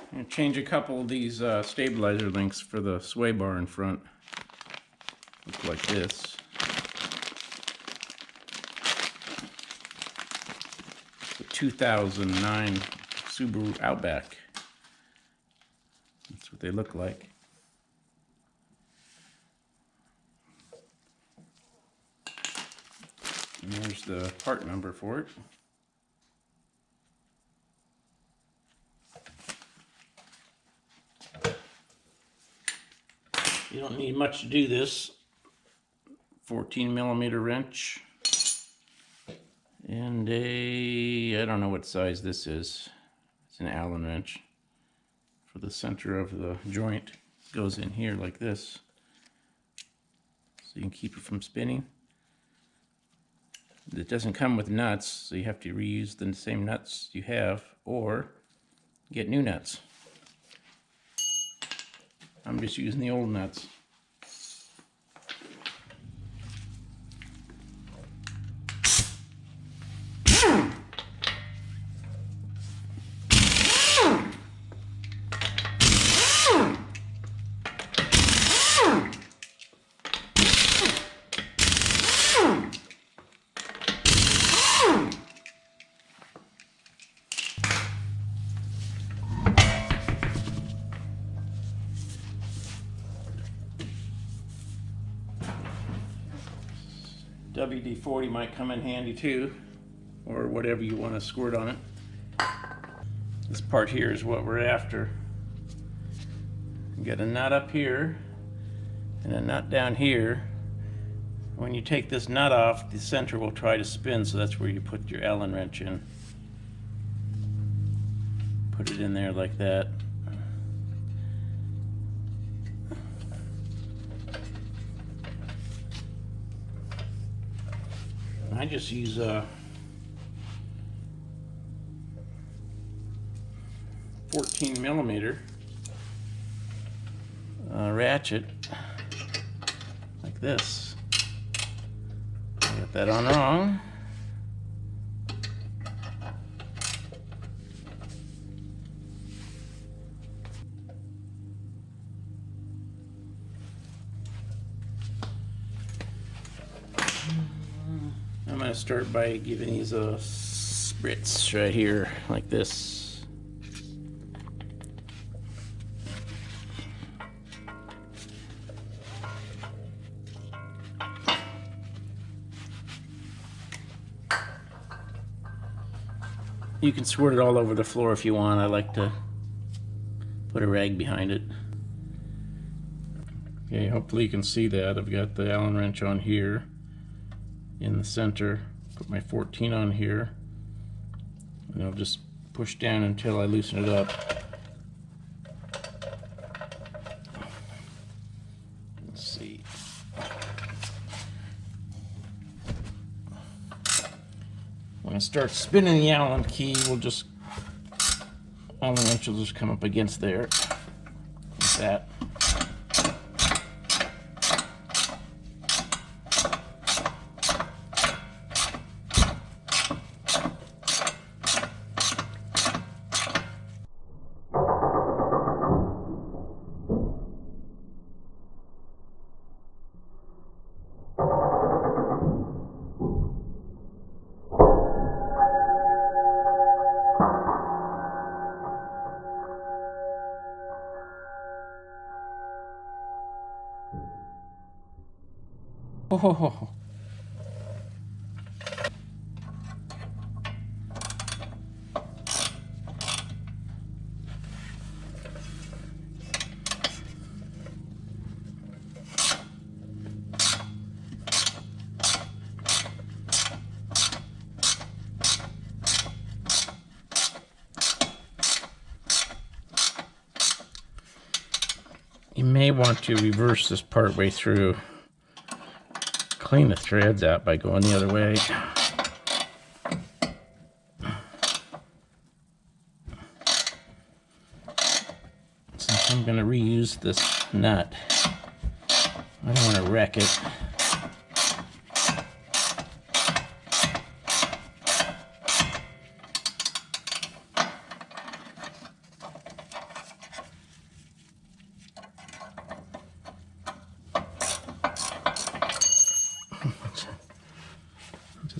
I'm going to change a couple of these stabilizer links for the sway bar in front. Look like this. It's a 2009 Subaru Outback. That's what they look like. And there's the part number for it. You don't need much to do this. 14mm wrench and I don't know what size this is. It's an Allen wrench for the center of the joint. It goes in here like this so you can keep it from spinning. It doesn't come with nuts, so you have to reuse the same nuts you have or get new nuts. I'm just using the old nuts. WD-40 might come in handy too, or whatever you want to squirt on it. This part here is what we're after. You get a nut up here and a nut down here. When you take this nut off, the center will try to spin, so that's where you put your Allen wrench in. Put it in there like that. I just use a 14mm ratchet like this. I got that on wrong. I'm going to start by giving these a spritz right here, like this. You can squirt it all over the floor if you want. I like to put a rag behind it. Okay, hopefully you can see that. I've got the Allen wrench on here in the center. Put my 14 on here, and I'll just push down until I loosen it up. Let's see. When I start spinning the Allen key, Allen wrench will just come up against there, like that. Oh. You may want to reverse this part way through. Clean the threads out by going the other way. Since I'm going to reuse this nut, I don't want to wreck it.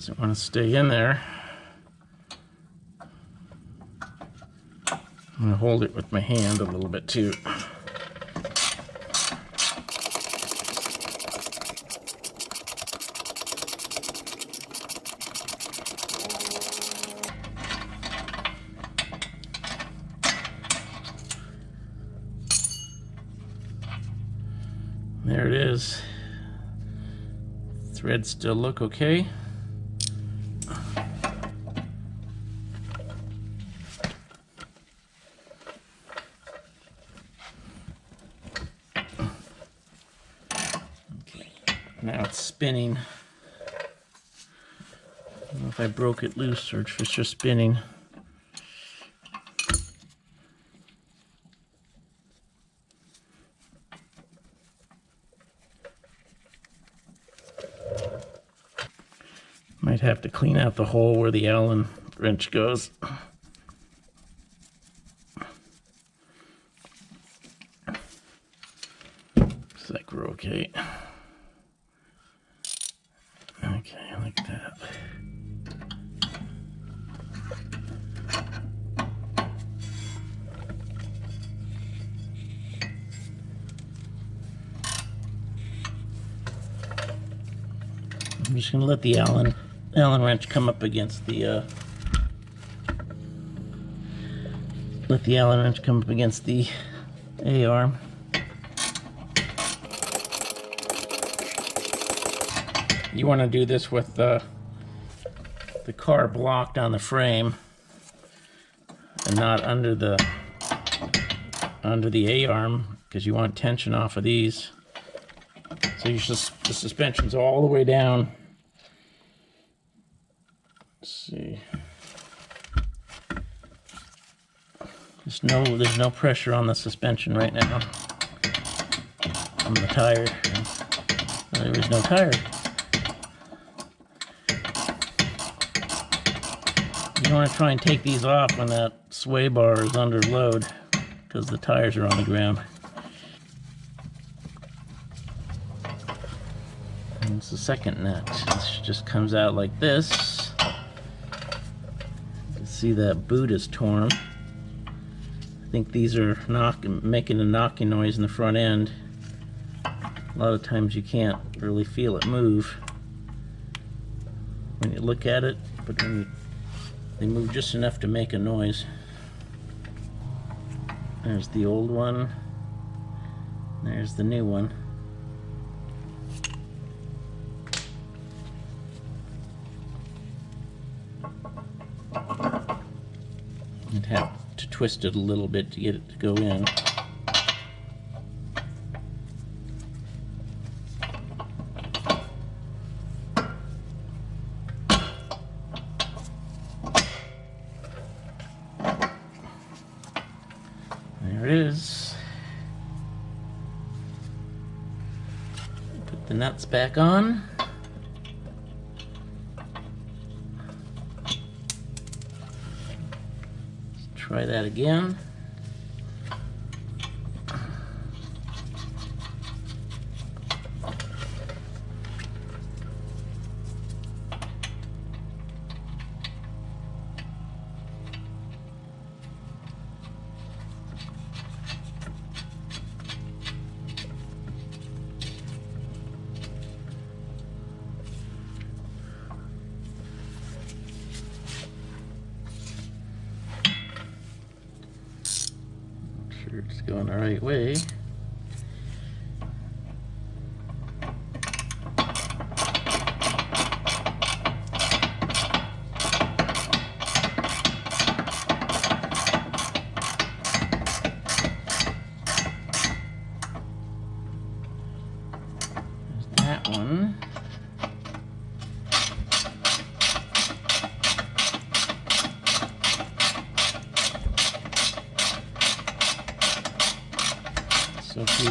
Doesn't want to stay in there. I'm going to hold it with my hand a little bit too. There it is. Threads still look okay. Now it's spinning. I don't know if I broke it loose or if it's just spinning. Might have to clean out the hole where the Allen wrench goes. Looks like we're okay. Okay, like that. I'm just going to let the Allen wrench come up against the A-arm. You want to do this with the car blocked on the frame and not under the A-arm, because you want tension off of these. So the suspension's all the way down. Let's see. There's no pressure on the suspension right now. On the tire. There is no tire. You want to try and take these off when that sway bar is under load, because the tires are on the ground. And it's the second nut. This just comes out like this. You can see that boot is torn. I think these are making a knocking noise in the front end. A lot of times you can't really feel it move when you look at it, but they move just enough to make a noise. There's the old one. There's the new one. I'd have to twist it a little bit to get it to go in. There it is. Put the nuts back on. Let's try that again. Sure it's going the right way. There's that one. So if you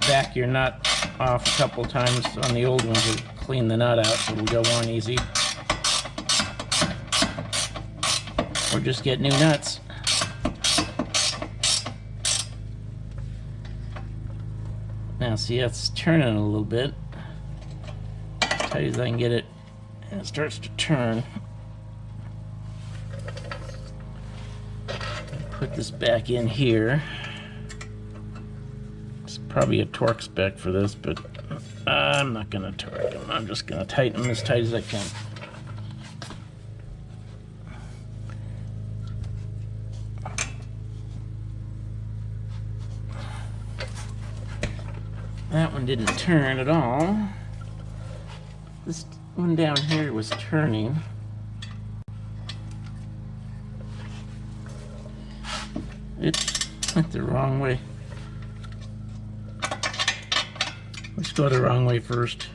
back your nut off a couple times on the old ones, it'll clean the nut out so it'll go on easy. Or just get new nuts. Now see, it's turning a little bit. As tight as I can get it and it starts to turn. Put this back in here. It's probably a torque spec for this, but I'm not gonna torque them. I'm just gonna tighten them as tight as I can. That one didn't turn at all. This one down here was turning. It went the wrong way. Let's go the wrong way first.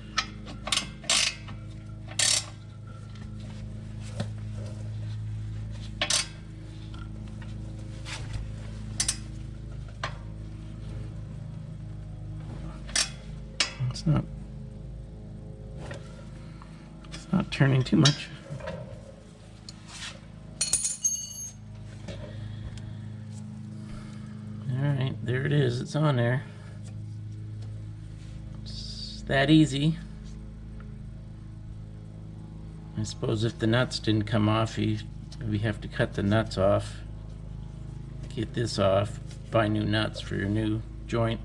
It's not turning too much. Alright, there it is. It's on there. It's that easy. I suppose if the nuts didn't come off, we have to cut the nuts off. Get this off. Buy new nuts for your new joint.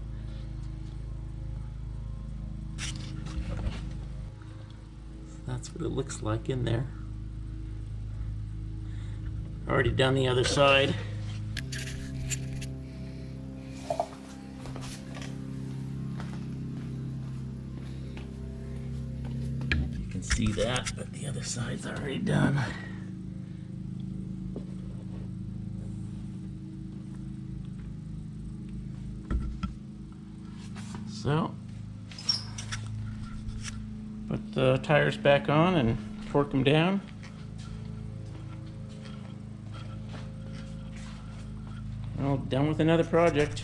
That's what it looks like in there. Already done the other side. You can see that, but the other side's already done. So, put the tires back on and torque them down. Well, done with another project.